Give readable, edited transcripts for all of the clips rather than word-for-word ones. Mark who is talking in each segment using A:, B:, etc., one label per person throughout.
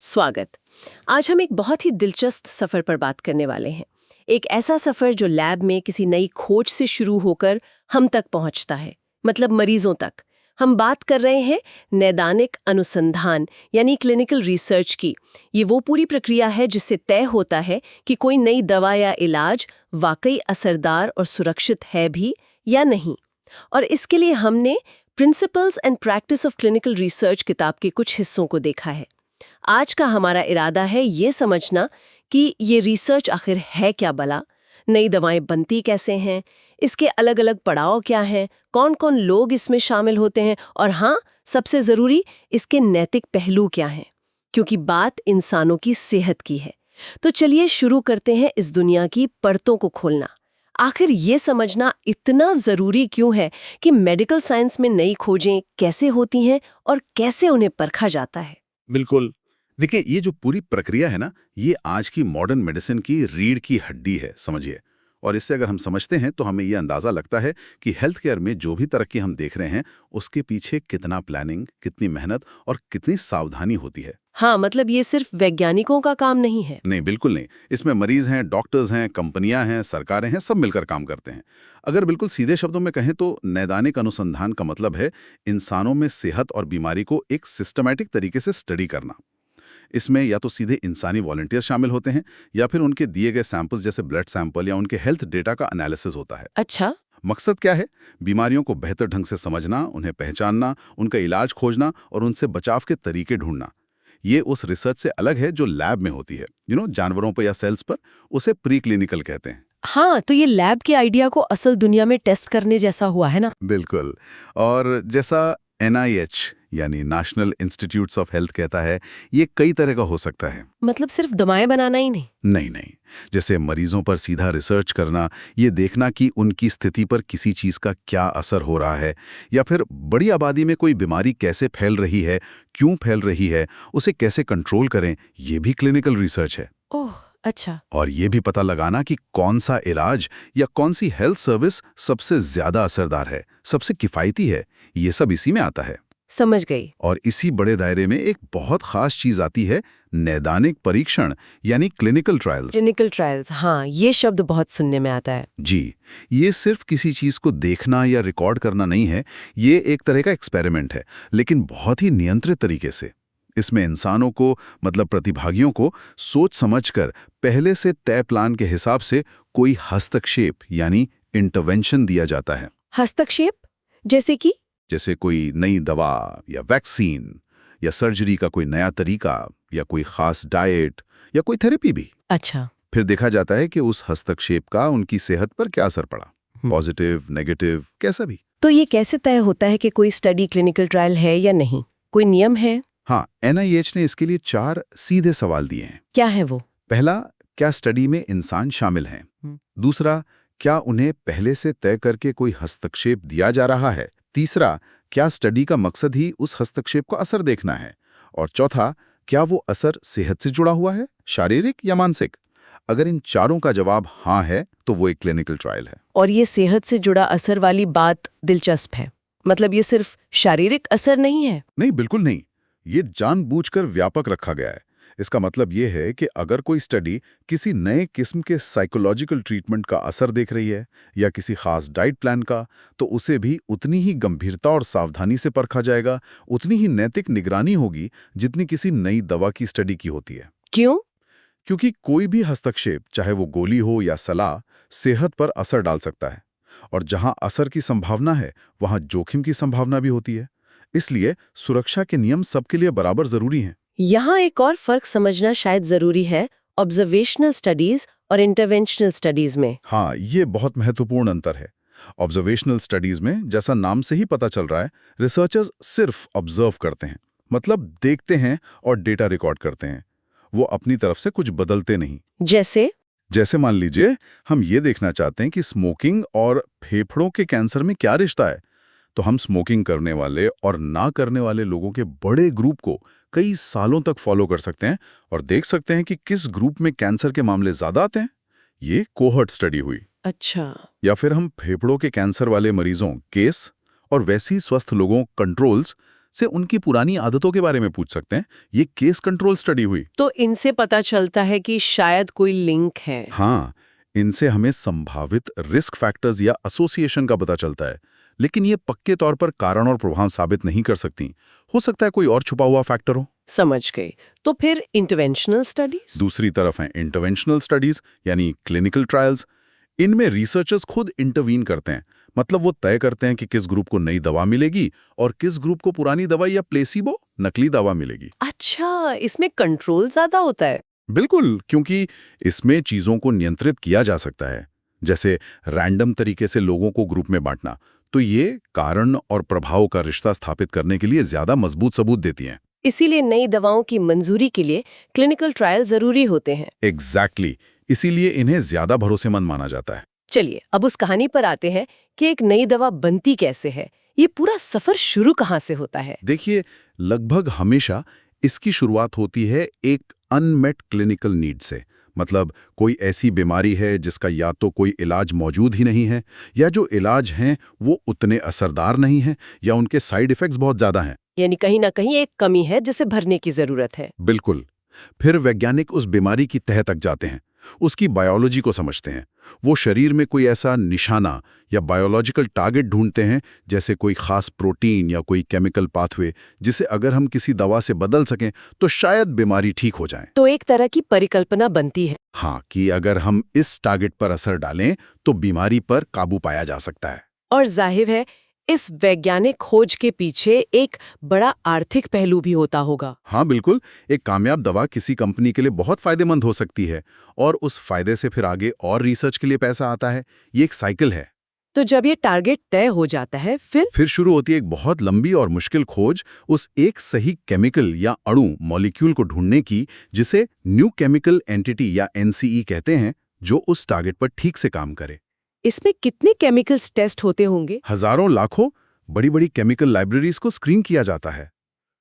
A: स्वागत। आज हम एक बहुत ही दिलचस्प सफर पर बात करने वाले हैं। एक ऐसा सफर जो लैब में किसी नई खोज से शुरू होकर हम तक पहुंचता है, मतलब मरीजों तक। हम बात कर रहे हैं नैदानिक अनुसंधान यानी क्लिनिकल रिसर्च की। ये वो पूरी प्रक्रिया है जिससे तय होता है कि कोई नई दवा या इलाज वाकई असरदार और सुरक्षित है भी या नहीं। और इसके लिए हमने principles and practice of clinical research किताब के कुछ हिस्सों को देखा है। आज का हमारा इरादा है ये समझना कि ये रिसर्च आखिर है क्या भला, नई दवाएं बनती कैसे हैं, इसके अलग अलग पड़ाव क्या हैं, कौन कौन लोग इसमें शामिल होते हैं और हाँ, सबसे ज़रूरी इसके नैतिक पहलू क्या हैं, क्योंकि बात इंसानों की सेहत की है। तो चलिए शुरू करते हैं इस दुनिया की परतों को खोलना। आखिर ये समझना इतना ज़रूरी क्यों है कि मेडिकल साइंस में नई खोजें कैसे होती हैं और कैसे उन्हें परखा जाता है।
B: बिल्कुल। देखिए, ये जो पूरी प्रक्रिया है ना, ये आज की मॉडर्न मेडिसिन की रीढ़ की हड्डी है, समझिए। और इससे अगर हम समझते हैं तो हमें ये अंदाज़ा लगता है कि हेल्थ केयर में जो भी तरक्की हम देख रहे हैं, उसके पीछे कितना प्लानिंग, कितनी मेहनत और कितनी सावधानी होती है।
A: हाँ, मतलब ये सिर्फ वैज्ञानिकों का काम नहीं है।
B: नहीं, बिल्कुल नहीं। इसमें मरीज हैं, डॉक्टर्स हैं, कंपनियां हैं, सरकारें हैं, सब मिलकर काम करते हैं। अगर बिल्कुल सीधे शब्दों में कहें तो नैदानिक अनुसंधान का मतलब है इंसानों में सेहत और बीमारी को एक सिस्टमैटिक तरीके से स्टडी करना। इसमें या तो सीधे इंसानी वॉलंटियर्स शामिल होते हैं या फिर उनके दिए गए सैंपल्स जैसे ब्लड सैंपल या उनके हेल्थ डेटा का एनालिसिस होता है।
A: अच्छा।
B: मकसद क्या है? बीमारियों को बेहतर ढंग से समझना, उन्हें पहचानना, उनका इलाज खोजना और उनसे बचाव के तरीके ढूंढना। ये उस रिसर्च से अलग है जो लैब में होती है, जानवरों पर या सेल्स पर। उसे प्री क्लिनिकल कहते हैं।
A: हाँ, तो ये लैब के आइडिया को असल दुनिया में टेस्ट करने जैसा हुआ है ना।
B: बिल्कुल। और जैसा NIH यानी नेशनल इंस्टीट्यूट्स ऑफ हेल्थ कहता है, ये कई तरह का हो सकता है।
A: मतलब सिर्फ दवाएं बनाना ही नहीं।
B: नहीं नहीं, जैसे मरीजों पर सीधा रिसर्च करना, ये देखना कि उनकी स्थिति पर किसी चीज का क्या असर हो रहा है, या फिर बड़ी आबादी में कोई बीमारी कैसे फैल रही है, क्यों फैल रही है, उसे कैसे कंट्रोल करें, ये भी क्लिनिकल रिसर्च है।
A: ओह, अच्छा।
B: और ये भी पता लगाना कि कौन सा इलाज या कौन सी हेल्थ सर्विस सबसे ज्यादा असरदार है, सबसे किफायती है, ये सब इसी में आता है।
A: समझ गई।
B: और इसी बड़े दायरे में एक बहुत खास चीज आती है, नैदानिक परीक्षण यानी क्लिनिकल ट्रायल्स।
A: क्लिनिकल ट्रायल्स, हाँ, ये शब्द बहुत सुनने में आता है।
B: जी, ये सिर्फ किसी चीज को देखना या रिकॉर्ड करना नहीं है, ये एक तरह का एक्सपेरिमेंट है, लेकिन बहुत ही नियंत्रित तरीके से। इसमें इंसानों को, मतलब प्रतिभागियों को, सोच समझकर पहले से तय प्लान के हिसाब से कोई हस्तक्षेप यानी इंटरवेंशन दिया जाता है।
A: हस्तक्षेप जैसे कि?
B: जैसे कोई नई दवा या वैक्सीन या सर्जरी का कोई नया तरीका या कोई खास डाइट या कोई थेरेपी भी।
A: अच्छा।
B: फिर देखा जाता है कि उस हस्तक्षेप का उनकी सेहत पर क्या असर पड़ा, पॉजिटिव, नेगेटिव, कैसा भी।
A: तो ये कैसे तय होता है कि कोई स्टडी क्लिनिकल ट्रायल है या नहीं? कोई नियम है?
B: हाँ, NIH ने इसके लिए 4 सीधे सवाल दिए हैं।
A: क्या है वो?
B: पहला, क्या स्टडी में इंसान शामिल हैं? दूसरा, क्या उन्हें पहले से तय करके कोई हस्तक्षेप दिया जा रहा है? तीसरा, क्या स्टडी का मकसद ही उस हस्तक्षेप का असर देखना है? और चौथा, क्या वो असर सेहत से जुड़ा हुआ है, शारीरिक या मानसिक? अगर इन चारों का जवाब हाँ है तो वो एक क्लिनिकल ट्रायल है।
A: और ये सेहत से जुड़ा असर वाली बात दिलचस्प है। मतलब ये सिर्फ शारीरिक असर नहीं है?
B: नहीं, बिल्कुल नहीं। ये जानबूझकर व्यापक रखा गया है। इसका मतलब ये है कि अगर कोई स्टडी किसी नए किस्म के साइकोलॉजिकल ट्रीटमेंट का असर देख रही है या किसी खास डाइट प्लान का, तो उसे भी उतनी ही गंभीरता और सावधानी से परखा जाएगा, उतनी ही नैतिक निगरानी होगी जितनी किसी नई दवा की स्टडी की होती है।
A: क्यों?
B: क्योंकि कोई भी हस्तक्षेप, चाहे वो गोली हो या सलाह, सेहत पर असर डाल सकता है। और जहां असर की संभावना है, वहां जोखिम की संभावना भी होती है। इसलिए सुरक्षा के नियम सबके लिए बराबर जरूरी हैं।
A: यहाँ एक और फर्क समझना शायद जरूरी है ऑब्जर्वेशनल स्टडीज और इंटरवेंशनल स्टडीज में।
B: हाँ, ये बहुत महत्वपूर्ण अंतर है। ऑब्जर्वेशनल स्टडीज में, जैसा नाम से ही पता चल रहा है, रिसर्चर्स सिर्फ ऑब्जर्व करते हैं, मतलब देखते हैं और डेटा रिकॉर्ड करते हैं। वो अपनी तरफ से कुछ बदलते नहीं।
A: जैसे
B: मान लीजिए, हम ये देखना चाहते हैं कि स्मोकिंग और फेफड़ों के कैंसर में क्या रिश्ता है, तो हम स्मोकिंग करने वाले और ना करने वाले लोगों के बड़े ग्रुप को कई सालों तक फॉलो कर सकते हैं और देख सकते हैं कि किस ग्रुप में कैंसर के मामले ज्यादा आते हैं। ये कोहर्ट स्टडी हुई।
A: अच्छा।
B: या फिर हम फेफड़ों के कैंसर वाले मरीजों केस और वैसे ही स्वस्थ लोगों कंट्रोल्स से उनकी पुरानी आदतों के बारे में पूछ सकते हैं। ये केस कंट्रोल स्टडी हुई।
A: तो इनसे पता चलता है कि शायद कोई लिंक है।
B: हाँ, इनसे हमें संभावित रिस्क फैक्टर्स या एसोसिएशन का पता चलता है, लेकिन ये पक्के तौर पर कारण और प्रभाव साबित नहीं कर सकती। हो सकता है कोई और छुपा हुआ फैक्टर हो।
A: समझ गई। तो फिर इंटरवेंशनल स्टडीज?
B: दूसरी तरफ है इंटरवेंशनल स्टडीज यानी क्लिनिकल ट्रायल्स। इनमें रिसर्चर्स खुद इंटरवीन करते हैं, मतलब वो तय करते हैं कि किस ग्रुप को नई दवा मिलेगी और किस ग्रुप को पुरानी दवाई या प्लेसिबो नकली दवा मिलेगी।
A: अच्छा, इसमें कंट्रोल ज्यादा होता है।
B: बिल्कुल, क्योंकि इसमें चीजों को नियंत्रित किया जा सकता है, जैसे रैंडम तरीके से लोगों को ग्रुप में बांटना। तो ये कारण और प्रभाव का रिश्ता स्थापित करने के लिए ज्यादा मजबूत सबूत देती हैं।
A: इसीलिए नई दवाओं की मंजूरी के लिए क्लिनिकल ट्रायल जरूरी होते हैं।
B: एग्जैक्टली, इसीलिए इन्हें ज्यादा भरोसेमंद माना जाता है।
A: चलिए अब उस कहानी पर आते हैं कि एक नई दवा बनती कैसे है। ये पूरा सफर शुरू कहाँ से होता है?
B: देखिए, लगभग हमेशा इसकी शुरुआत होती है एक अनमेट क्लिनिकल नीड से। मतलब कोई ऐसी बीमारी है जिसका या तो कोई इलाज मौजूद ही नहीं है, या जो इलाज हैं वो उतने असरदार नहीं हैं, या उनके साइड इफेक्ट्स बहुत ज्यादा हैं।
A: यानी कहीं ना कहीं एक कमी है जिसे भरने की जरूरत है।
B: बिल्कुल। फिर वैज्ञानिक उस बीमारी की तह तक जाते हैं, उसकी बायोलॉजी को समझते हैं। वो शरीर में कोई ऐसा निशाना या बायोलॉजिकल टारगेट ढूंढते हैं, जैसे कोई खास प्रोटीन या कोई केमिकल पाथवे, जिसे अगर हम किसी दवा से बदल सकें तो शायद बीमारी ठीक हो जाए।
A: तो एक तरह की परिकल्पना बनती है।
B: हाँ, कि अगर हम इस टारगेट पर असर डालें तो बीमारी पर काबू पाया जा सकता है।
A: और जाहिर है इस वैज्ञानिक खोज के पीछे एक बड़ा आर्थिक पहलू भी होता होगा।
B: हाँ बिल्कुल, एक कामयाब दवा किसी कंपनी के लिए बहुत फायदेमंद हो सकती है, और उस फायदे से फिर आगे और रिसर्च के लिए पैसा आता है। ये एक साइकिल है।
A: तो जब ये टारगेट तय हो जाता है फिर
B: शुरू होती है एक बहुत लंबी और मुश्किल खोज, उस एक सही केमिकल या अणु मॉलिक्यूल को ढूंढने की, जिसे न्यू केमिकल एंटिटी या NCE कहते हैं, जो उस टारगेट पर ठीक से काम करे।
A: इसमें कितने केमिकल्स टेस्ट होते होंगे?
B: हजारों लाखों बड़ी बड़ी केमिकल लाइब्रेरीज को स्क्रीन किया जाता है।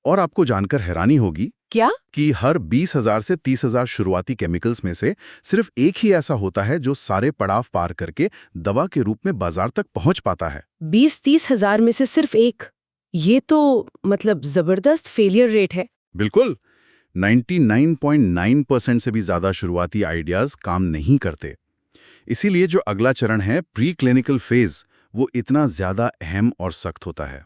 B: और आपको जानकर हैरानी होगी
A: क्या
B: कि हर 20,000 से 30,000 शुरुआती केमिकल्स में से सिर्फ एक ही ऐसा होता है जो सारे पड़ाव पार करके दवा के रूप में बाजार तक पहुंच पाता है।
A: 20-30 हजार में से सिर्फ एक? ये तो मतलब जबरदस्त फेलियर रेट है।
B: बिल्कुल, 99.9% से भी ज्यादा शुरुआती आइडियाज काम नहीं करते। इसीलिए जो अगला चरण है प्री क्लिनिकल फेज, वो इतना ज्यादा अहम और सख्त होता है।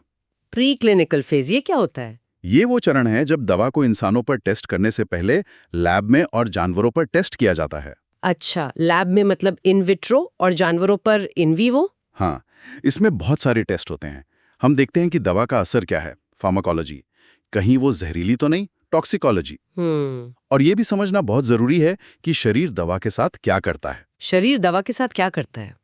A: प्री क्लिनिकल फेज ये क्या होता है?
B: ये वो चरण है जब दवा को इंसानों पर टेस्ट करने से पहले लैब में और जानवरों पर टेस्ट किया जाता है।
A: अच्छा, लैब में मतलब इन विट्रो और जानवरों पर इन वीवो?
B: हाँ, इसमें बहुत सारे टेस्ट होते हैं। हम देखते हैं कि दवा का असर क्या है, फार्माकोलॉजी, कहीं वो जहरीली तो नहीं, टॉक्सिकोलॉजी। और ये भी समझना बहुत जरूरी है कि शरीर दवा के साथ क्या करता है।
A: शरीर दवा के साथ क्या करता है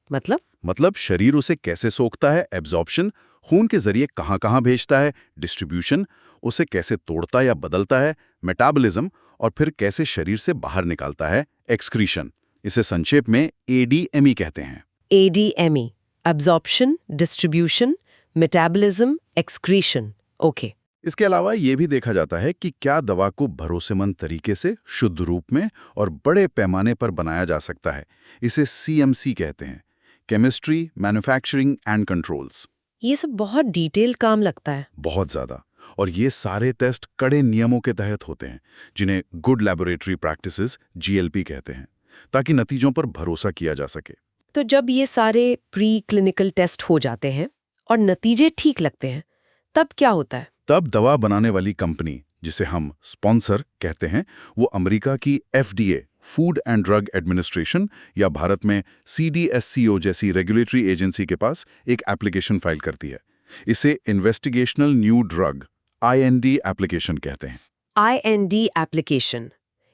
A: मतलब
B: शरीर उसे कैसे सोखता है, एब्जॉर्प्शन, खून के जरिए कहाँ-कहाँ भेजता है, डिस्ट्रीब्यूशन, उसे कैसे तोड़ता या बदलता है, मेटाबॉलिज्म, और फिर कैसे शरीर से बाहर निकालता है, एक्सक्रीशन। इसे संक्षेप में ADME कहते हैं।
A: ADME, absorption, distribution, metabolism, excretion. Okay.
B: इसके अलावा ये भी देखा जाता है कि क्या दवा को भरोसेमंद तरीके से, शुद्ध रूप में और बड़े पैमाने पर बनाया जा सकता है। इसे CMC कहते हैं, केमिस्ट्री, मैन्युफैक्चरिंग एंड कंट्रोल्स।
A: ये सब बहुत डिटेल काम लगता है।
B: बहुत ज्यादा। और ये सारे टेस्ट कड़े नियमों के तहत होते हैं, जिन्हें गुड लैबोरेटरी प्रैक्टिसेस GLP कहते हैं, ताकि नतीजों पर भरोसा किया जा सके।
A: तो जब ये सारे प्री क्लिनिकल टेस्ट हो जाते हैं और नतीजे ठीक लगते हैं, तब क्या होता है?
B: तब दवा बनाने वाली कंपनी, जिसे हम स्पॉन्सर कहते हैं, वो अमेरिका की FDA, food and drug administration, या भारत में CDSCO जैसी रेगुलेटरी एजेंसी के पास एक एप्लीकेशन फाइल करती है। इसे investigational new drug IND application कहते हैं।
A: IND एप्लीकेशन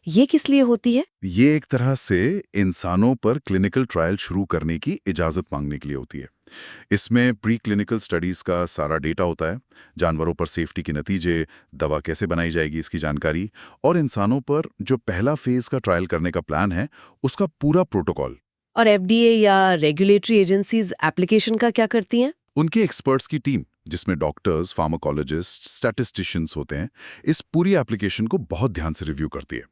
A: ये किस लिए होती है?
B: ये एक तरह से इंसानों पर क्लिनिकल ट्रायल शुरू करने की इजाजत मांगने के लिए होती है। इसमें प्री क्लिनिकल स्टडीज का सारा डेटा होता है, जानवरों पर सेफ्टी के नतीजे, दवा कैसे बनाई जाएगी इसकी जानकारी, और इंसानों पर जो पहला फेज का ट्रायल करने का प्लान है उसका पूरा प्रोटोकॉल।
A: और FDA या रेगुलेटरी एजेंसीज एप्लीकेशन का क्या करती हैं?
B: उनके एक्सपर्ट्स की टीम, जिसमें डॉक्टर्स, फार्माकोलॉजिस्ट, स्टैटिस्टिशियंस होते हैं, इस पूरी एप्लीकेशन को बहुत ध्यान से रिव्यू करती है।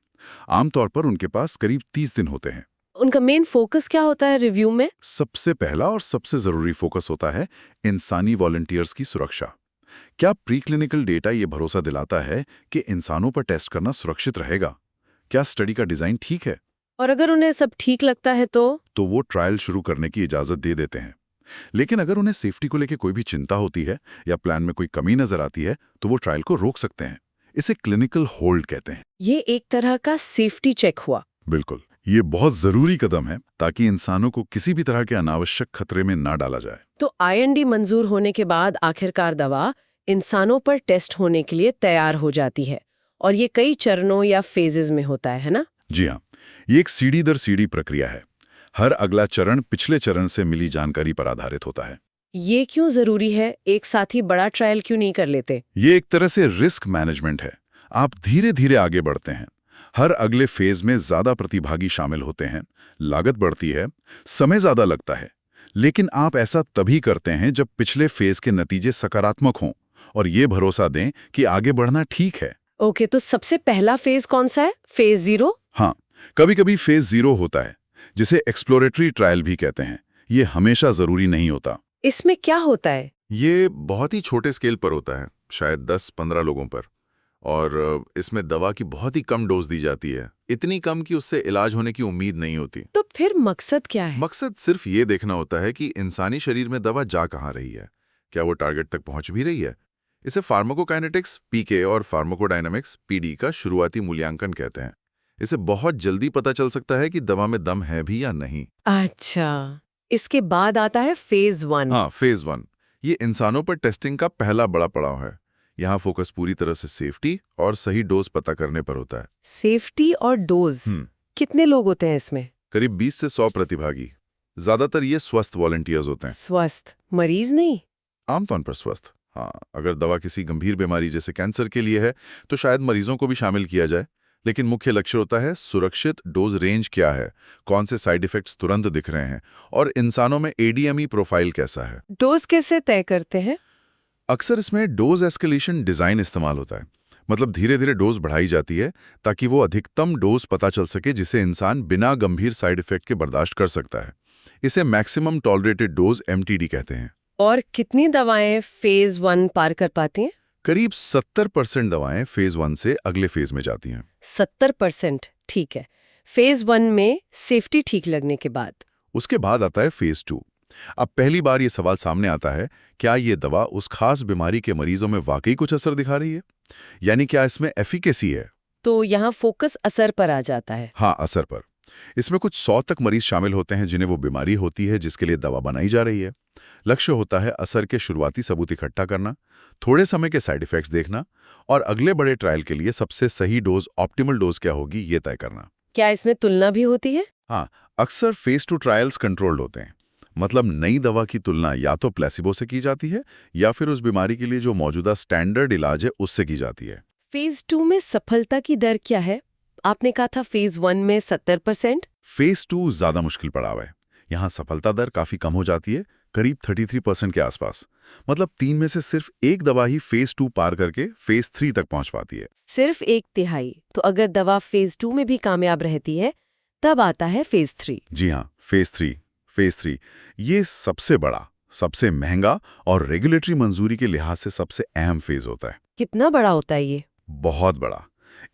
B: आमतौर पर उनके पास करीब 30 दिन होते हैं।
A: उनका मेन फोकस क्या होता है रिव्यू में?
B: सबसे पहला और सबसे जरूरी फोकस होता है इंसानी वॉलंटियर्स की सुरक्षा। क्या प्रीक्लिनिकल डेटा ये भरोसा दिलाता है कि इंसानों पर टेस्ट करना सुरक्षित रहेगा? क्या स्टडी का डिजाइन ठीक है?
A: और अगर उन्हें सब ठीक लगता है तो
B: वो ट्रायल शुरू करने की इजाजत दे देते हैं। लेकिन अगर उन्हें सेफ्टी को लेकर कोई भी चिंता होती है या प्लान में कोई कमी नजर आती है तो वो ट्रायल को रोक सकते हैं। इसे क्लिनिकल होल्ड कहते हैं।
A: ये एक तरह का सेफ्टी चेक हुआ।
B: बिल्कुल, ये बहुत जरूरी कदम है ताकि इंसानों को किसी भी तरह के अनावश्यक खतरे में ना डाला जाए।
A: तो IND मंजूर होने के बाद आखिरकार दवा इंसानों पर टेस्ट होने के लिए तैयार हो जाती है, और ये कई चरणों या फेजेस में होता है ना?
B: जी हाँ, ये एक सीढ़ी दर सीढ़ी प्रक्रिया है। हर अगला चरण पिछले चरण से मिली जानकारी पर आधारित होता है।
A: ये क्यों जरूरी है? एक साथ ही बड़ा ट्रायल क्यों नहीं कर लेते?
B: ये एक तरह से रिस्क मैनेजमेंट है। आप धीरे धीरे आगे बढ़ते हैं। हर अगले फेज में ज्यादा प्रतिभागी शामिल होते हैं, लागत बढ़ती है, समय ज्यादा लगता है। लेकिन आप ऐसा तभी करते हैं जब पिछले फेज के नतीजे सकारात्मक हों और ये भरोसा दें कि आगे बढ़ना ठीक है।
A: ओके, तो सबसे पहला फेज कौन सा है? फेज 0?
B: हाँ, कभी कभी फेज 0 होता है, जिसे एक्सप्लोरेटरी ट्रायल भी कहते हैं। ये हमेशा जरूरी नहीं होता।
A: इसमें क्या होता है?
B: ये बहुत ही छोटे स्केल पर होता है, शायद 10-15 लोगों पर, और इसमें दवा की बहुत ही कम डोज दी जाती है, इतनी कम कि उससे इलाज होने की उम्मीद नहीं होती।
A: तो फिर मकसद क्या है?
B: मकसद सिर्फ ये देखना होता है कि इंसानी शरीर में दवा जा कहाँ रही है, क्या वो टारगेट तक पहुंच भी रही है। इसे फार्माकोकाइनेटिक्स PK और फार्माकोडायनामिक्स PD का शुरुआती मूल्यांकन कहते हैं। इसे बहुत जल्दी पता चल सकता है कि दवा में दम है भी या नहीं।
A: अच्छा, इसके बाद आता है फेज 1।
B: हाँ, फेज 1 ये इंसानों पर टेस्टिंग का पहला बड़ा पड़ाव है। यहाँ फोकस पूरी तरह से सेफ्टी और सही डोज पता करने पर होता है।
A: सेफ्टी और डोज, कितने लोग होते हैं इसमें?
B: करीब 20 से 100 प्रतिभागी। ज्यादातर ये स्वस्थ वॉलंटियर्स होते हैं।
A: स्वस्थ, मरीज नहीं?
B: आमतौर पर स्वस्थ। हाँ, अगर दवा किसी गंभीर बीमारी जैसे कैंसर के लिए है तो शायद मरीजों को भी शामिल किया जाए। लेकिन मुख्य लक्ष्य होता है सुरक्षित डोज रेंज क्या है, कौन से साइड इफेक्ट्स तुरंत दिख रहे हैं, और इंसानों में ADME प्रोफाइल कैसा है।
A: डोज कैसे तय करते हैं?
B: अक्सर इसमें डोज एस्केलेशन डिजाइन इस्तेमाल होता है। मतलब धीरे धीरे डोज बढ़ाई जाती है ताकि वो अधिकतम डोज पता चल सके जिसे इंसान बिना गंभीर साइड इफेक्ट के बर्दाश्त कर सकता है। इसे मैक्सिमम टॉलरेटेड डोज MTD कहते हैं।
A: और कितनी दवाएं फेज 1 पार कर पाती हैं?
B: करीब 70% दवाएं फेज 1 से अगले फेज में जाती हैं।
A: 70%, ठीक है। फेज 1 में सेफ्टी ठीक लगने के बाद
B: उसके बाद आता है फेज 2। अब पहली बार ये सवाल सामने आता है, क्या ये दवा उस खास बीमारी के मरीजों में वाकई कुछ असर दिखा रही है, यानी क्या इसमें एफिकेसी है।
A: तो यहाँ फोकस असर पर आ जाता है।
B: हाँ, असर पर। इसमें कुछ 100 तक मरीज शामिल होते हैं जिन्हें वो बीमारी होती है जिसके लिए दवा बनाई जा रही है। लक्ष्य होता है असर के शुरुआती सबूत इकट्ठा करना, थोड़े समय के साइड इफेक्ट्स देखना, और अगले बड़े ट्रायल के लिए सबसे सही डोज, ऑप्टिमल डोज क्या होगी, ये तय करना।
A: क्या इसमें तुलना भी होती है?
B: हाँ, अक्सर फेज 2 ट्रायल्स कंट्रोल्ड होते हैं। मतलब नई दवा की तुलना या तो प्लेसिबो से की जाती है या फिर उस बीमारी के लिए जो मौजूदा स्टैंडर्ड इलाज है उससे की जाती है।
A: फेज 2 में सफलता की दर क्या है? आपने कहा था फेज 1 में 70%।
B: फेज 2 ज्यादा मुश्किल पड़ाव है। यहाँ सफलता दर काफी कम हो जाती है, करीब 33% के आसपास। मतलब 3 में से सिर्फ एक दवा ही फेज 2 पार करके फेज 3 तक पहुंच पाती है।
A: सिर्फ 1/3। तो अगर दवा फेज 2 में भी कामयाब रहती है तब आता है फेज 3।
B: जी हाँ, फेज 3। फेज 3 ये सबसे बड़ा, सबसे महंगा और रेगुलेटरी मंजूरी के लिहाज से सबसे अहम फेज होता है।
A: कितना बड़ा होता है ये?
B: बहुत बड़ा।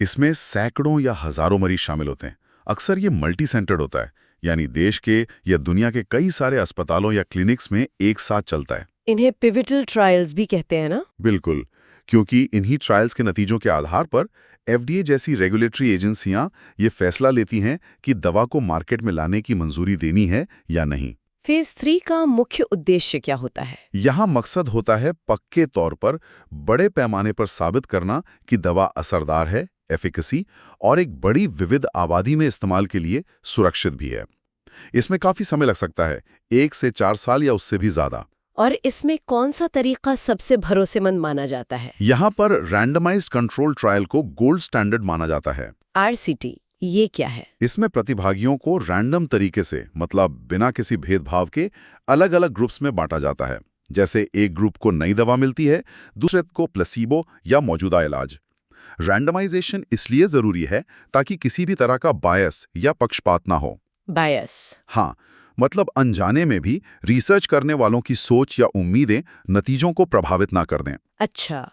B: इसमें सैकड़ों या हजारों मरीज शामिल होते हैं। अक्सर ये मल्टी सेंटर्ड होता है, यानी देश के या दुनिया के कई सारे अस्पतालों या क्लिनिक्स में एक साथ चलता है।
A: इन्हें पिविटल ट्रायल्स भी कहते हैं ना?
B: बिल्कुल, क्योंकि इन्हीं ट्रायल्स के नतीजों के आधार पर FDA जैसी रेगुलेटरी एजेंसियां ये फैसला लेती हैं कि दवा को मार्केट में लाने की मंजूरी देनी है या नहीं।
A: फेज 3 का मुख्य उद्देश्य क्या होता है?
B: यहाँ मकसद होता है पक्के तौर पर बड़े पैमाने पर साबित करना कि दवा असरदार है, एफिकेसी, और एक बड़ी विविध आबादी में इस्तेमाल के लिए सुरक्षित भी है। इसमें काफी समय लग सकता है, 1 से 4 साल या उससे भी ज्यादा।
A: और इसमें कौन सा तरीका सबसे भरोसेमंद माना जाता है?
B: यहाँ पर रैंडमाइज्ड कंट्रोल ट्रायल को गोल्ड स्टैंडर्ड माना जाता है।
A: RCT ये क्या है?
B: इसमें प्रतिभागियों को रैंडम तरीके से, मतलब बिना किसी भेदभाव के, अलग अलग ग्रुप्स में बांटा जाता है। जैसे एक ग्रुप को नई दवा मिलती है, दूसरे को प्लेसिबो या मौजूदा इलाज। रैंडमाइजेशन इसलिए जरूरी है ताकि किसी भी तरह का बायस या पक्षपात ना हो।
A: बायस?
B: हाँ, मतलब अनजाने में भी रिसर्च करने वालों की सोच या उम्मीदें नतीजों को प्रभावित ना कर दें।
A: अच्छा,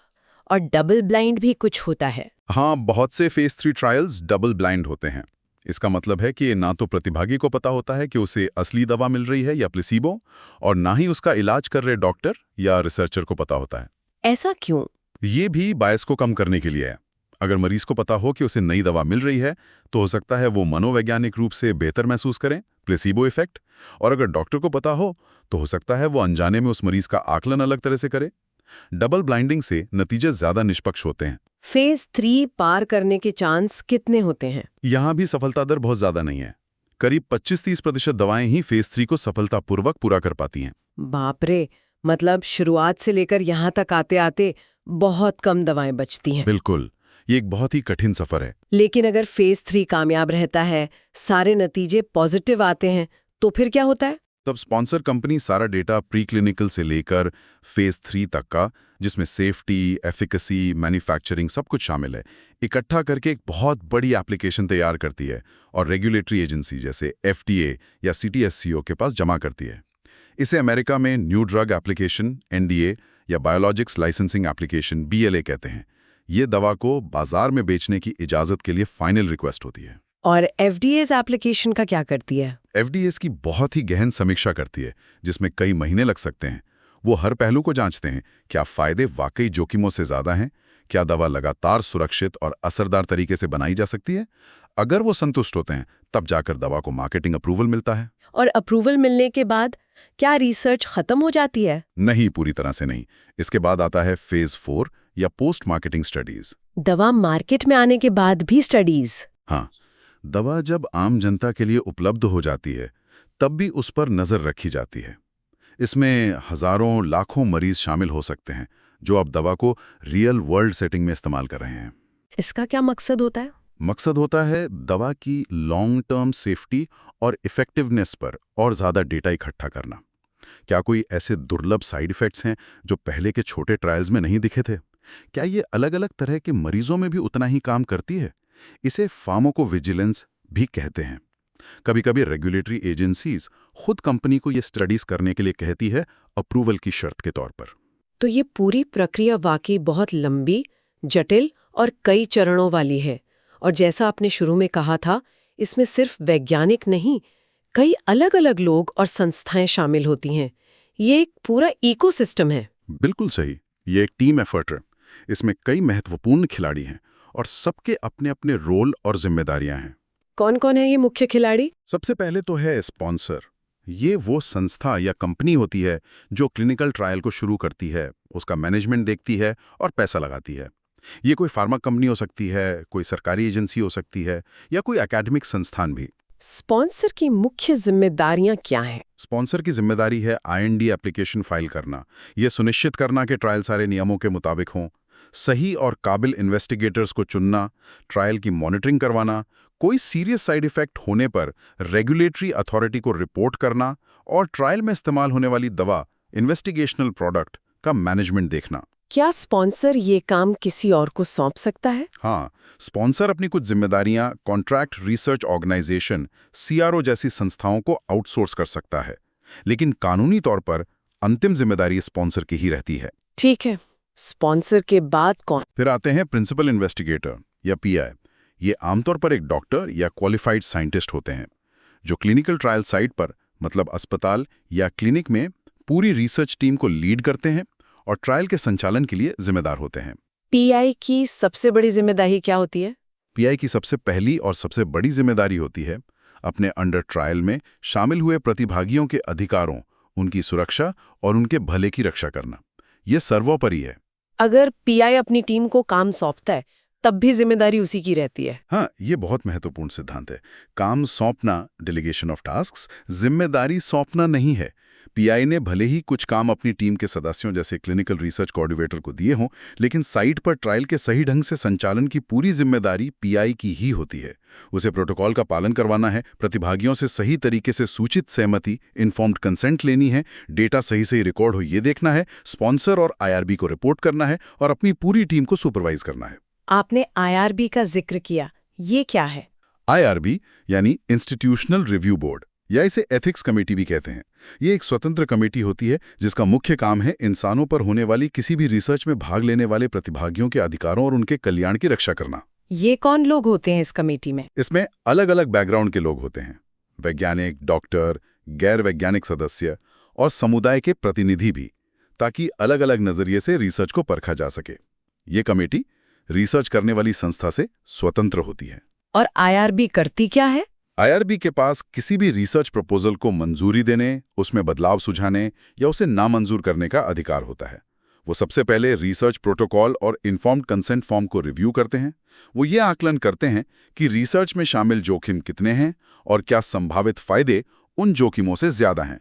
A: और डबल ब्लाइंड भी कुछ होता है?
B: हाँ, बहुत से फेज 3 ट्रायल्स डबल ब्लाइंड होते हैं। इसका मतलब है कि ना तो प्रतिभागी को पता होता है कि उसे असली दवा मिल रही है या प्लेसिबो, और ना ही उसका इलाज कर रहे डॉक्टर या रिसर्चर को पता होता है।
A: ऐसा क्यों?
B: ये भी बायस को कम करने के लिए है। अगर मरीज को पता हो कि उसे नई दवा मिल रही है, तो हो सकता है वो मनोवैज्ञानिक रूप से बेहतर महसूस करें, प्लेसिबो इफेक्ट। और अगर डॉक्टर को पता हो, तो हो सकता है वो अनजाने में उस मरीज का आकलन अलग तरह से करे। डबल ब्लाइंडिंग से नतीजे ज्यादा निष्पक्ष होते हैं।
A: फेज 3 पार करने के चांस कितने होते हैं?
B: यहाँ भी सफलता दर बहुत ज्यादा नहीं है। करीब 25-30% दवाएं ही फेज 3 को सफलतापूर्वक पूरा कर पाती हैं।
A: बाप रे, मतलब शुरुआत से लेकर यहाँ तक आते आते बहुत कम दवाएं बचती हैं।
B: बिल्कुल, ये एक बहुत ही कठिन सफर है।
A: लेकिन अगर फेज 3 कामयाब रहता है, सारे नतीजे पॉजिटिव आते हैं, तो फिर क्या होता है?
B: तब स्पॉन्सर कंपनी सारा डेटा प्री क्लिनिकल से लेकर फेज 3 तक का, जिसमें सेफ्टी, एफिकेसी, मैन्युफैक्चरिंग सब कुछ शामिल है, इकट्ठा करके एक बहुत बड़ी एप्लीकेशन तैयार करती है और रेगुलेटरी एजेंसी जैसे FDA या CTSCO के पास जमा करती है। इसे अमेरिका में न्यू ड्रग एप्लीकेशन NDA या बायोलॉजिक्स लाइसेंसिंग एप्लीकेशन BLA कहते हैं। ये दवा को बाजार में बेचने की इजाजत के लिए फाइनल रिक्वेस्ट होती है।
A: और FDA's एप्लीकेशन का क्या करती है?
B: FDA की बहुत ही गहन समीक्षा करती है, जिसमें कई महीने लग सकते हैं। वो हर पहलू को जांचते हैं, क्या फायदे वाकई जोखिमों से ज्यादा हैं, क्या दवा लगातार सुरक्षित और असरदार तरीके से बनाई जा सकती है। अगर वो संतुष्ट होते हैं, तब जाकर दवा को मार्केटिंग अप्रूवल मिलता है।
A: और अप्रूवल मिलने के बाद क्या रिसर्च खत्म हो जाती है?
B: नहीं, पूरी तरह से नहीं। इसके बाद आता है फेज 4 या पोस्ट मार्केटिंग स्टडीज।
A: दवा मार्केट में आने के बाद भी स्टडीज?
B: हाँ, दवा जब आम जनता के लिए उपलब्ध हो जाती है, तब भी उस पर नजर रखी जाती है। इसमें हजारों लाखों मरीज शामिल हो सकते हैं जो अब दवा को रियल वर्ल्ड सेटिंग में इस्तेमाल कर रहे हैं।
A: इसका क्या मकसद होता है?
B: मकसद होता है दवा की लॉन्ग टर्म सेफ्टी और इफेक्टिवनेस पर और ज़्यादा डेटा इकट्ठा करना। क्या कोई ऐसे दुर्लभ साइड इफ़ेक्ट्स हैं जो पहले के छोटे ट्रायल्स में नहीं दिखे थे? क्या ये अलग अलग तरह के मरीजों में भी उतना ही काम करती है? इसे फार्माकोविजिलेंस भी कहते हैं। कभी कभी रेगुलेटरी एजेंसीज खुद कंपनी को ये स्टडीज करने के लिए कहती है, अप्रूवल की शर्त के तौर पर।
A: तो ये पूरी प्रक्रिया वाकई बहुत लंबी, जटिल और कई चरणों वाली है। और जैसा आपने शुरू में कहा था, इसमें सिर्फ वैज्ञानिक नहीं, कई अलग अलग लोग और संस्थाएं शामिल होती हैं। ये एक पूरा इकोसिस्टम है।
B: बिल्कुल सही, ये एक टीम एफर्ट है। इसमें कई महत्वपूर्ण खिलाड़ी हैं और सबके अपने अपने रोल और जिम्मेदारियां हैं।
A: कौन कौन है ये मुख्य खिलाड़ी?
B: सबसे पहले तो है स्पॉन्सर। ये वो संस्था या कंपनी होती है जो क्लिनिकल ट्रायल को शुरू करती है, उसका मैनेजमेंट देखती है और पैसा लगाती है। ये कोई फार्मा कंपनी हो सकती है, कोई सरकारी एजेंसी हो सकती है या कोई एकेडमिक संस्थान भी।
A: स्पॉन्सर की मुख्य जिम्मेदारियां क्या हैं?
B: स्पॉन्सर की जिम्मेदारी है IND एप्लीकेशन फाइल करना, यह सुनिश्चित करना कि ट्रायल सारे नियमों के मुताबिक हों, सही और काबिल इन्वेस्टिगेटर्स को चुनना, ट्रायल की मॉनिटरिंग करवाना, कोई सीरियस साइड इफेक्ट होने पर रेगुलेटरी अथॉरिटी को रिपोर्ट करना और ट्रायल में इस्तेमाल होने वाली दवा, इन्वेस्टिगेशनल प्रोडक्ट का मैनेजमेंट देखना।
A: क्या स्पॉन्सर ये काम किसी और को सौंप सकता है?
B: हाँ, स्पॉन्सर अपनी कुछ जिम्मेदारियां कॉन्ट्रैक्ट रिसर्च ऑर्गेनाइजेशन CRO जैसी संस्थाओं को आउटसोर्स कर सकता है, लेकिन कानूनी तौर पर अंतिम जिम्मेदारी स्पॉन्सर की ही रहती है।
A: ठीक है, स्पॉन्सर के बाद कौन?
B: फिर आते हैं प्रिंसिपल इन्वेस्टिगेटर या PI। ये आमतौर पर एक डॉक्टर या क्वालिफाइड साइंटिस्ट होते हैं जो क्लिनिकल ट्रायल साइट पर, मतलब अस्पताल या क्लिनिक में, पूरी रिसर्च टीम को लीड करते हैं और ट्रायल के संचालन के लिए जिम्मेदार होते हैं।
A: PI की सबसे बड़ी जिम्मेदारी क्या होती है?
B: PI की सबसे पहली और सबसे बड़ी जिम्मेदारी होती है अपने अंडर ट्रायल में शामिल हुए प्रतिभागियों के अधिकारों, उनकी सुरक्षा और उनके भले की रक्षा करना। यह सर्वोपरि है।
A: अगर PI अपनी टीम को काम सौंपता है, तब भी जिम्मेदारी उसी की रहती है।
B: हाँ, ये बहुत महत्वपूर्ण सिद्धांत है। काम सौंपना, डेलीगेशन ऑफ टास्क्स, जिम्मेदारी सौंपना नहीं है। PI ने भले ही कुछ काम अपनी टीम के सदस्यों जैसे क्लिनिकल रिसर्च कोऑर्डिनेटर को दिए हों, लेकिन साइट पर ट्रायल के सही ढंग से संचालन की पूरी जिम्मेदारी PI की ही होती है। उसे प्रोटोकॉल का पालन करवाना है, प्रतिभागियों से सही तरीके से सूचित सहमति, इन्फॉर्म्ड कंसेंट लेनी है, डेटा सही रिकॉर्ड हो ये देखना है, स्पॉन्सर और IRB को रिपोर्ट करना है और अपनी पूरी टीम को सुपरवाइज करना है।
A: आपने IRB का जिक्र किया, ये क्या है?
B: IRB यानी इंस्टीट्यूशनल रिव्यू बोर्ड। या इसे एथिक्स कमेटी भी कहते हैं। ये एक स्वतंत्र कमेटी होती है जिसका मुख्य काम है इंसानों पर होने वाली किसी भी रिसर्च में भाग लेने वाले प्रतिभागियों के अधिकारों और उनके कल्याण की रक्षा करना।
A: ये कौन लोग होते हैं इस कमेटी में?
B: इसमें अलग अलग बैकग्राउंड के लोग होते हैं, वैज्ञानिक, डॉक्टर, गैर वैज्ञानिक सदस्य और समुदाय के प्रतिनिधि भी, ताकि अलग अलग नजरिए से रिसर्च को परखा जा सके। ये कमेटी रिसर्च करने वाली संस्था से स्वतंत्र होती है।
A: और IRB करती क्या है?
B: IRB के पास किसी भी रिसर्च प्रपोजल को मंजूरी देने, उसमें बदलाव सुझाने या उसे नामंजूर करने का अधिकार होता है। वो सबसे पहले रिसर्च प्रोटोकॉल और इन्फॉर्म्ड कंसेंट फॉर्म को रिव्यू करते हैं। वो ये आकलन करते हैं कि रिसर्च में शामिल जोखिम कितने हैं और क्या संभावित फायदे उन जोखिमों से ज्यादा हैं।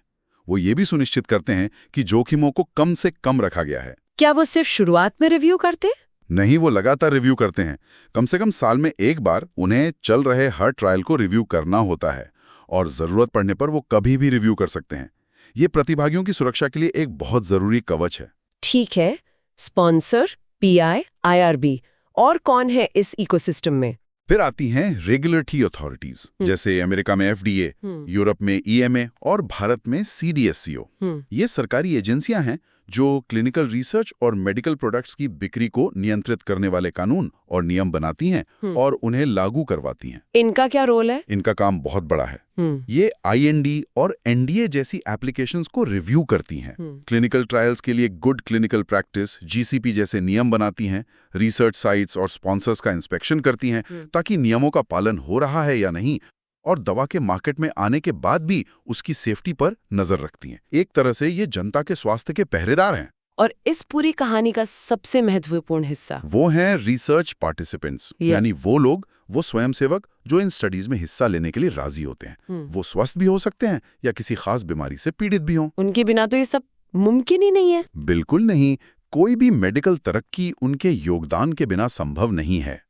B: वो ये भी सुनिश्चित करते हैं कि जोखिमों को कम से कम रखा गया है।
A: क्या वो सिर्फ शुरुआत में रिव्यू करते?
B: नहीं, वो लगातार रिव्यू करते हैं। कम से कम साल में एक बार उन्हें चल रहे हर ट्रायल को रिव्यू करना होता है और जरूरत पड़ने पर वो कभी भी रिव्यू कर सकते हैं। ये प्रतिभागियों की सुरक्षा के लिए एक बहुत जरूरी कवच है।
A: ठीक है, स्पॉन्सर, PI, IRB और कौन है इस इकोसिस्टम में?
B: फिर आती हैं रेगुलेटरी अथॉरिटीज, जैसे अमेरिका में FDA, यूरोप में EMA और भारत में CDSCO। ये सरकारी एजेंसियां हैं जो क्लिनिकल रिसर्च और मेडिकल प्रोडक्ट्स की बिक्री को नियंत्रित करने वाले कानून और नियम बनाती हैं और उन्हें लागू करवाती हैं।
A: इनका क्या रोल है?
B: इनका काम बहुत बड़ा है। ये IND और NDA जैसी एप्लीकेशंस को रिव्यू करती हैं, क्लिनिकल ट्रायल्स के लिए गुड क्लिनिकल प्रैक्टिस GCP जैसे नियम बनाती हैं, रिसर्च साइट्स और स्पॉन्सर्स का इंस्पेक्शन करती हैं ताकि नियमों का पालन हो रहा है या नहीं, और दवा के मार्केट में आने के बाद भी उसकी सेफ्टी पर नजर रखती हैं। एक तरह से ये जनता के स्वास्थ्य के पहरेदार हैं।
A: और इस पूरी कहानी का सबसे महत्वपूर्ण हिस्सा
B: वो हैं रिसर्च पार्टिसिपेंट्स, यानी वो लोग, वो स्वयंसेवक जो इन स्टडीज में हिस्सा लेने के लिए राजी होते हैं। वो स्वस्थ भी हो सकते हैं या किसी खास बीमारी से पीड़ित भी हों।
A: उनके बिना तो ये सब मुमकिन ही नहीं है।
B: बिल्कुल नहीं, कोई भी मेडिकल तरक्की उनके योगदान के बिना संभव नहीं है।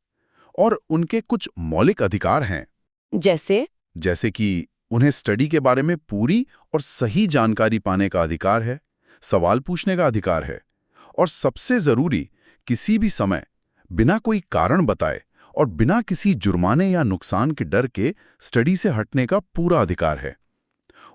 B: और उनके कुछ मौलिक अधिकार हैं, जैसे कि उन्हें स्टडी के बारे में पूरी और सही जानकारी पाने का अधिकार है, सवाल पूछने का अधिकार है, और सबसे जरूरी, किसी भी समय बिना कोई कारण बताए और बिना किसी जुर्माने या नुकसान के डर के स्टडी से हटने का पूरा अधिकार है।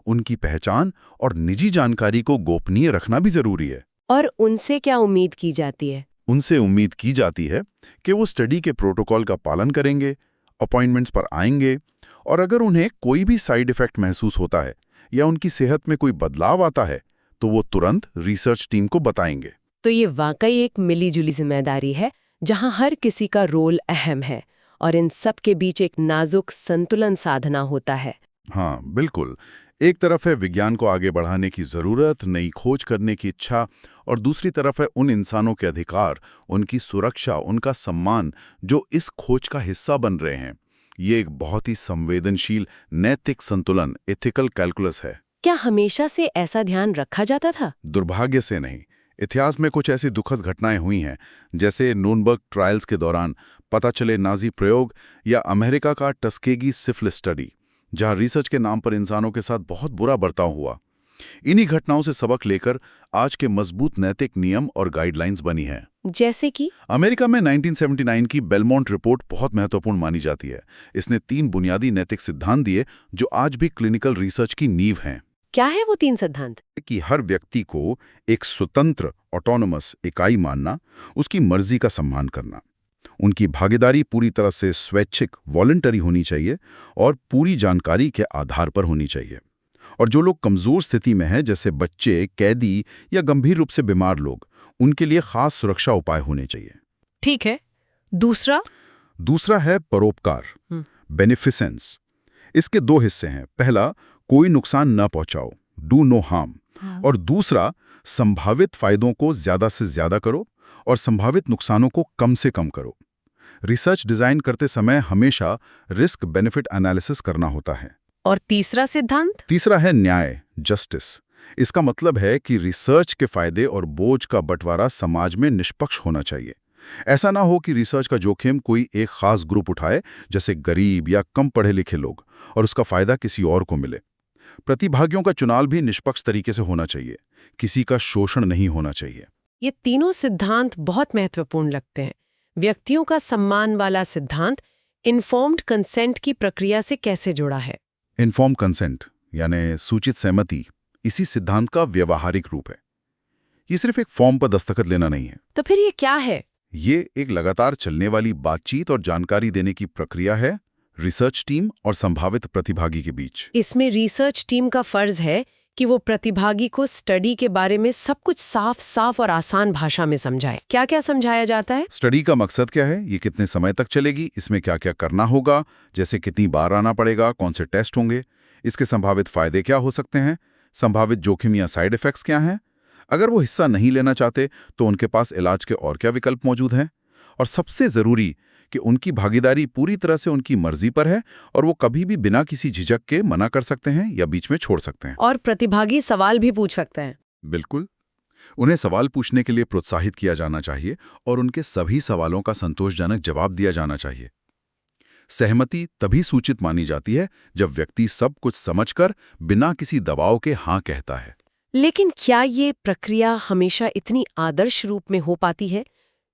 B: उनकी पहचान और निजी जानकारी को गोपनीय रखना भी जरूरी है।
A: और उनसे क्या उम्मीद की जाती है?
B: उनसे उम्मीद की जाती है कि वो स्टडी के प्रोटोकॉल का पालन करेंगे, अपॉइंटमेंट्स पर आएंगे, और अगर उन्हें कोई भी साइड इफेक्ट महसूस होता है या उनकी सेहत में कोई बदलाव आता है तो वो तुरंत रिसर्च टीम को बताएंगे।
A: तो ये वाकई एक मिलीजुली जिम्मेदारी है जहां हर किसी का रोल अहम है और इन सब के बीच एक नाजुक संतुलन साधना होता है।
B: हाँ, बिल्कुल। एक तरफ है विज्ञान को आगे बढ़ाने की जरूरत, नई खोज करने की इच्छा, और दूसरी तरफ है उन इंसानों के अधिकार, उनकी सुरक्षा, उनका सम्मान जो इस खोज का हिस्सा बन रहे हैं। ये एक बहुत ही संवेदनशील नैतिक संतुलन, एथिकल कैलकुलस है।
A: क्या हमेशा से ऐसा ध्यान रखा जाता था?
B: दुर्भाग्य से नहीं। इतिहास में कुछ ऐसी दुखद घटनाएं हुई हैं, जैसे नूर्नबर्ग ट्रायल्स के दौरान पता चले नाजी प्रयोग या अमेरिका का टस्केगी सिफिलिस स्टडी, जहां रिसर्च के नाम पर इंसानों के साथ बहुत बुरा बर्ताव हुआ। इन्हीं घटनाओं से सबक लेकर आज के मजबूत नैतिक नियम और गाइडलाइंस बनी हैं।
A: जैसे कि
B: अमेरिका में 1979 की बेलमोंट रिपोर्ट बहुत महत्वपूर्ण मानी जाती है। इसने 3 बुनियादी नैतिक सिद्धांत दिए जो आज भी क्लिनिकल रिसर्च की नींव हैं।
A: क्या है वो 3 सिद्धांत?
B: कि हर व्यक्ति को एक स्वतंत्र ऑटोनोमस इकाई मानना, उसकी मर्जी का सम्मान करना, उनकी भागीदारी पूरी तरह से स्वैच्छिक वॉलंटरी होनी चाहिए और पूरी जानकारी के आधार पर होनी चाहिए, और जो लोग कमजोर स्थिति में हैं, जैसे बच्चे, कैदी या गंभीर रूप से बीमार लोग, उनके लिए खास सुरक्षा उपाय होने चाहिए।
A: ठीक है। दूसरा है परोपकार, बेनिफिसेंस। इसके 2 हिस्से हैं। पहला, कोई नुकसान न पहुंचाओ, डू नो हार्म, और दूसरा, संभावित फायदों को ज्यादा से ज्यादा करो और संभावित नुकसानों को कम से कम करो। रिसर्च डिजाइन करते समय हमेशा रिस्क बेनिफिट एनालिसिस करना होता है। और तीसरा सिद्धांत?
B: तीसरा है न्याय, जस्टिस। इसका मतलब है कि रिसर्च के फायदे और बोझ का बंटवारा समाज में निष्पक्ष होना चाहिए। ऐसा ना हो कि रिसर्च का जोखिम कोई एक खास ग्रुप उठाए, जैसे गरीब या कम पढ़े लिखे लोग, और उसका फायदा किसी और को मिले। प्रतिभागियों का चुनाव भी निष्पक्ष तरीके से होना चाहिए, किसी का शोषण नहीं होना चाहिए।
A: ये तीनों सिद्धांत बहुत महत्वपूर्ण लगते हैं। व्यक्तियों का सम्मान वाला सिद्धांत इन्फॉर्म्ड कंसेंट की प्रक्रिया से कैसे जुड़ा है?
B: इन्फॉर्म कंसेंट यानी सूचित सहमति इसी सिद्धांत का व्यवहारिक रूप है। ये सिर्फ एक फॉर्म पर दस्तखत लेना नहीं है।
A: तो फिर ये क्या है?
B: ये एक लगातार चलने वाली बातचीत और जानकारी देने की प्रक्रिया है रिसर्च टीम और संभावित प्रतिभागी के बीच।
A: इसमें रिसर्च टीम का फर्ज है कि वो प्रतिभागी को स्टडी के बारे में सब कुछ साफ साफ और आसान भाषा में समझाए। क्या क्या समझाया जाता है?
B: स्टडी का मकसद क्या है, ये कितने समय तक चलेगी, इसमें क्या क्या करना होगा, जैसे कितनी बार आना पड़ेगा, कौन से टेस्ट होंगे, इसके संभावित फायदे क्या हो सकते हैं, संभावित जोखिम या साइड इफेक्ट्स क्या हैं, अगर वो हिस्सा नहीं लेना चाहते तो उनके पास इलाज के और क्या विकल्प मौजूद हैं, और सबसे जरूरी कि उनकी भागीदारी पूरी तरह से उनकी मर्जी पर है और वो कभी भी बिना किसी झिझक के मना कर सकते हैं या बीच में छोड़ सकते हैं।
A: और प्रतिभागी सवाल भी पूछ सकते हैं।
B: बिल्कुल, उन्हें सवाल पूछने के लिए प्रोत्साहित किया जाना चाहिए और उनके सभी सवालों का संतोषजनक जवाब दिया जाना चाहिए। सहमति तभी सूचित मानी जाती है जब व्यक्ति सब कुछ समझकर बिना किसी दबाव के हाँ कहता है।
A: लेकिन क्या ये प्रक्रिया हमेशा इतनी आदर्श रूप में हो पाती है?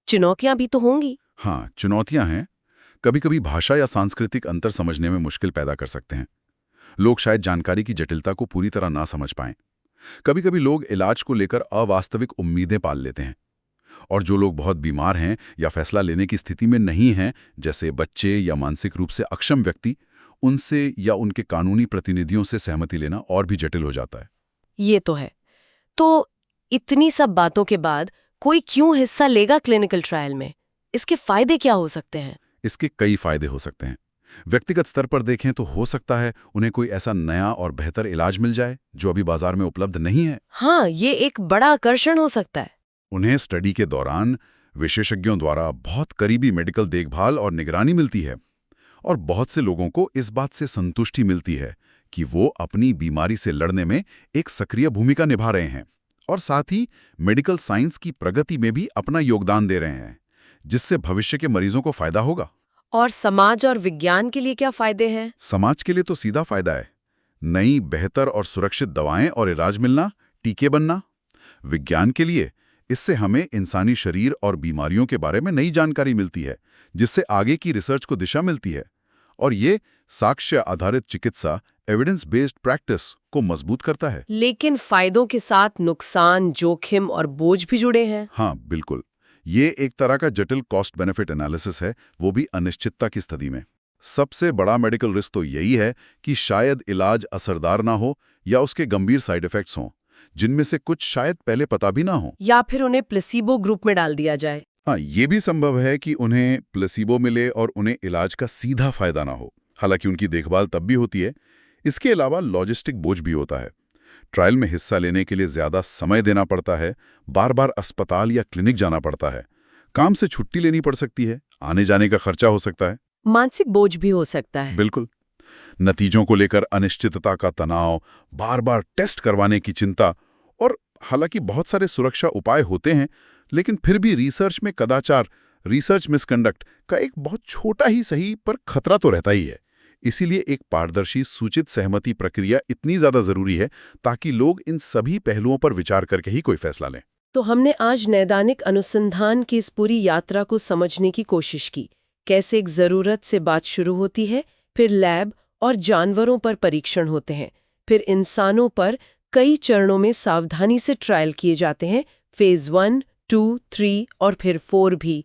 A: चुनौतियां भी तो होंगी।
B: हाँ, चुनौतियां हैं। कभी कभी भाषा या सांस्कृतिक अंतर समझने में मुश्किल पैदा कर सकते हैं। लोग शायद जानकारी की जटिलता को पूरी तरह ना समझ पाएं। कभी कभी लोग इलाज को लेकर अवास्तविक उम्मीदें पाल लेते हैं, और जो लोग बहुत बीमार हैं या फैसला लेने की स्थिति में नहीं हैं, जैसे बच्चे या मानसिक रूप से अक्षम व्यक्ति, उनसे या उनके कानूनी प्रतिनिधियों से सहमति लेना और भी जटिल हो जाता है।
A: ये तो है। तो इतनी सब बातों के बाद कोई क्यों हिस्सा लेगा क्लिनिकल ट्रायल में? इसके फायदे क्या हो सकते हैं?
B: इसके कई फायदे हो सकते हैं। व्यक्तिगत स्तर पर देखें तो हो सकता है उन्हें कोई ऐसा नया और बेहतर इलाज मिल जाए जो अभी बाजार में उपलब्ध नहीं है।
A: हाँ, ये एक बड़ा आकर्षण हो सकता है।
B: उन्हें स्टडी के दौरान विशेषज्ञों द्वारा बहुत करीबी मेडिकल देखभाल और निगरानी मिलती है, और बहुत से लोगों को इस बात से संतुष्टि मिलती है कि वो अपनी बीमारी से लड़ने में एक सक्रिय भूमिका निभा रहे हैं, और साथ ही मेडिकल साइंस की प्रगति में भी अपना योगदान दे रहे हैं, जिससे भविष्य के मरीजों को फायदा होगा।
A: और समाज और विज्ञान के लिए क्या फायदे हैं?
B: समाज के लिए तो सीधा फायदा है। नई, बेहतर और सुरक्षित दवाएं और इलाज मिलना, टीके बनना। विज्ञान के लिए इससे हमें इंसानी शरीर और बीमारियों के बारे में नई जानकारी मिलती है, जिससे आगे की रिसर्च को दिशा मिलती है, और ये साक्ष्य आधारित चिकित्सा, एविडेंस बेस्ड प्रैक्टिस को मजबूत करता है।
A: लेकिन फायदों के साथ नुकसान, जोखिम और बोझ भी जुड़े हैं।
B: हाँ, बिल्कुल। ये एक तरह का जटिल कॉस्ट बेनिफिट एनालिसिस है, वो भी अनिश्चितता की स्थिति में। सबसे बड़ा मेडिकल रिस्क तो यही है कि शायद इलाज असरदार ना हो या उसके गंभीर साइड इफेक्ट्स हों, जिनमें से कुछ शायद पहले पता भी ना हो।
A: या फिर उन्हें प्लेसिबो ग्रुप में डाल दिया जाए।
B: हाँ, ये भी संभव है कि उन्हें प्लेसिबो मिले और उन्हें इलाज का सीधा फायदा ना हो, हालांकि उनकी देखभाल तब भी होती है। इसके अलावा लॉजिस्टिक बोझ भी होता है। ट्रायल में हिस्सा लेने के लिए ज्यादा समय देना पड़ता है, बार बार अस्पताल या क्लिनिक जाना पड़ता है, काम से छुट्टी लेनी पड़ सकती है, आने जाने का खर्चा हो सकता है,
A: मानसिक बोझ भी हो सकता है।
B: बिल्कुल। नतीजों को लेकर अनिश्चितता का तनाव, बार बार टेस्ट करवाने की चिंता, और हालांकि बहुत सारे सुरक्षा उपाय होते हैं, लेकिन फिर भी रिसर्च में कदाचार, रिसर्च मिसकंडक्ट का एक बहुत छोटा ही सही पर खतरा तो रहता ही है। इसीलिए एक पारदर्शी सूचित सहमति प्रक्रिया इतनी ज्यादा जरूरी है, ताकि लोग इन सभी पहलुओं पर विचार करके ही कोई फैसला लें।
A: तो हमने आज नैदानिक अनुसंधान की इस पूरी यात्रा को समझने की कोशिश की। कैसे एक जरूरत से बात शुरू होती है, फिर लैब और जानवरों पर परीक्षण होते हैं, फिर इंसानों पर कई चरणों में सावधानी से ट्रायल किए जाते हैं, फेज 1, 2, 3 और फिर 4 भी।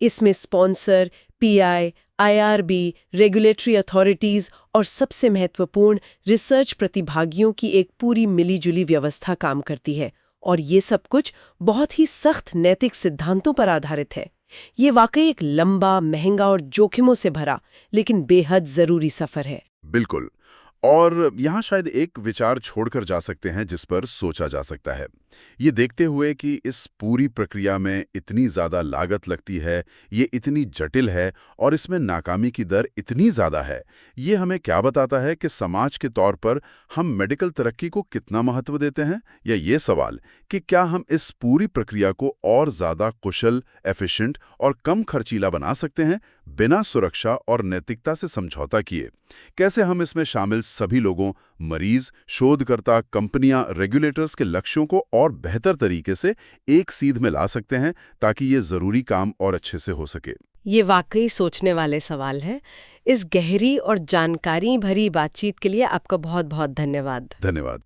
A: इसमें sponsor, pi, IRB, regulatory authorities और सबसे महत्वपूर्ण रिसर्च प्रतिभागियों की एक पूरी मिलीजुली व्यवस्था काम करती है, और ये सब कुछ बहुत ही सख्त नैतिक सिद्धांतों पर आधारित है। ये वाकई एक लंबा, महंगा और जोखिमों से भरा लेकिन बेहद जरूरी सफर है।
B: बिल्कुल। और यहाँ शायद एक विचार छोड़कर जा सकते हैं जिस पर सोचा जा सकता है। ये देखते हुए कि इस पूरी प्रक्रिया में इतनी ज़्यादा लागत लगती है, ये इतनी जटिल है और इसमें नाकामी की दर इतनी ज़्यादा है, ये हमें क्या बताता है कि समाज के तौर पर हम मेडिकल तरक्की को कितना महत्व देते हैं, या ये सवाल कि क्या हम इस पूरी प्रक्रिया को और ज़्यादा कुशल, एफिशिएंट और कम खर्चीला बना सकते हैं, बिना सुरक्षा और नैतिकता से समझौता किए। कैसे हम इसमें शामिल सभी लोगों, मरीज, शोधकर्ता, कंपनियां, रेगुलेटर्स के लक्ष्यों को और बेहतर तरीके से एक सीध में ला सकते हैं, ताकि ये जरूरी काम और अच्छे से हो सके।
A: ये वाकई सोचने वाले सवाल है।
C: इस गहरी और जानकारी भरी बातचीत के लिए आपका बहुत बहुत धन्यवाद।
B: धन्यवाद।